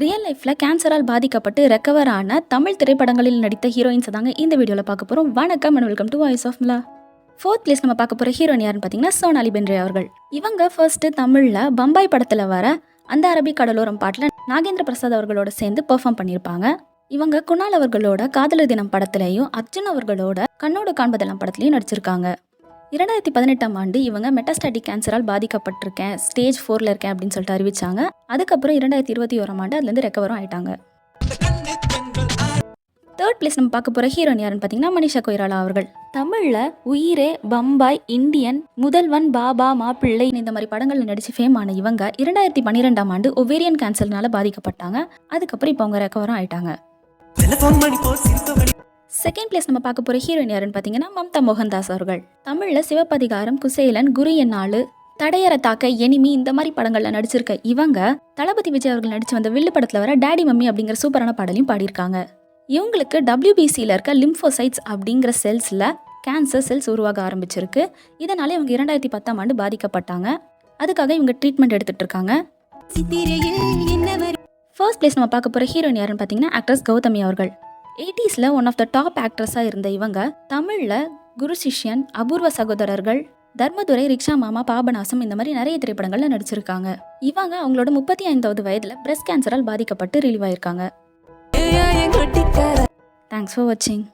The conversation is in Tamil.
ரியல் லைஃப்பில் கேன்சரால் பாதிக்கப்பட்டு ரெக்கவர் ஆன தமிழ் திரைப்படங்களில் நடித்த ஹீரோயின்ஸை தாங்க இந்த வீடியோவில் பார்க்க போகிறோம். வணக்கம் and welcome to voice of Mila. 4th place நம்ம பார்க்க போகிற ஹீரோயின் யாருன்னு பார்த்தீங்கன்னா சோனாலி பென்ட்ரே அவர்கள். இவங்க ஃபர்ஸ்ட்டு தமிழில் பம்பாய் படத்தில் வர அந்த அரபிக் கடலோரம் பாட்டில் நாகேந்திர பிரசாத் அவர்களோட சேர்ந்து பெர்ஃபார்ம் பண்ணியிருப்பாங்க. இவங்க குணால் அவர்களோட காதலர் தினம் படத்துலையும் அர்ஜுன் அவர்களோட கண்ணோடு காண்பதெல்லாம் படத்துலையும் நடிச்சிருக்காங்க. 2018ஆம் ஆண்டு இவங்க மெட்டாஸ்டாட்டிக் கேன்சரால் பாதிக்கப்பட்டிருக்கேன், ஸ்டேஜ் 4ல் இருக்கேன் அப்படின்னு சொல்லிட்டு அறிவிச்சாங்க. அதுக்கப்புறம் 2021ஆம் ஆண்டு அதுலேருந்து ரெக்கவரும் ஆயிட்டாங்க. 3rd பிளேஸ் நம்ம பார்க்க போகிற ஹீரோயின் யாருன்னு பார்த்தீங்கன்னா மனிஷா கொய்ராலா அவர்கள். தமிழில் உயிரே, பம்பாய், இந்தியன், முதல்வன், பாபா, மாப்பிள்ளை இந்த மாதிரி படங்களில் நடித்து ஃபேம் ஆன இவங்க 2012ஆம் ஆண்டு ஒவேரியன் கேன்சர்னால பாதிக்கப்பட்டாங்க. அதுக்கப்புறம் இப்போ அவங்க ரெக்கவரும் ஆயிட்டாங்க. 2nd பிளேஸ் நம்ம பார்க்க போகிற ஹீரோயின் யாருன்னு பார்த்தீங்கன்னா மம்தா மோகன்தாஸ் அவர்கள். தமிழில் சிவப்பதிகாரம், குசேலன், குரு என்னாளு, தடையற தாக்க, எனிமி இந்த மாதிரி படங்களில் நடிச்சிருக்க இவங்க தளபதி விஜய் அவர்கள் நடித்து வந்த வில்லு படத்தில் வர டேடி மம்மி அப்படிங்கிற சூப்பரான பாடலையும் பாடியிருக்காங்க. இவங்களுக்கு WBCயில் இருக்க லிம்போசைட்ஸ் அப்படிங்கிற செல்ஸில் கேன்சர் செல்ஸ் உருவாக ஆரம்பிச்சிருக்கு. இதனால இவங்க 2010ஆம் ஆண்டு பாதிக்கப்பட்டாங்க. அதுக்காக இவங்க ட்ரீட்மெண்ட் எடுத்துட்டு இருக்காங்க. 1st பிளேஸ் நம்ம பார்க்க போகிற ஹீரோயின் யாருன்னு பார்த்தீங்கன்னா ஆக்ட்ரஸ் கௌதமி அவர்கள். 80ஸ்ல ஒன் ஆஃப் த டாப் ஆக்ட்ரஸாக இருந்த இவங்க தமிழில் குரு சிஷ்யன், அபூர்வ சகோதரர்கள், தர்மதுரை, ரிக்ஷா மாமா, பாபநாசம் இந்த மாதிரி நிறைய திரைப்படங்களில் நடிச்சிருக்காங்க. இவங்க அவங்களோட 35வது வயதில் பிரஸ்ட் கேன்சரால் பாதிக்கப்பட்டு ரிலீவ் ஆயிருக்காங்க. தேங்க்ஸ் ஃபார் வாட்சிங்.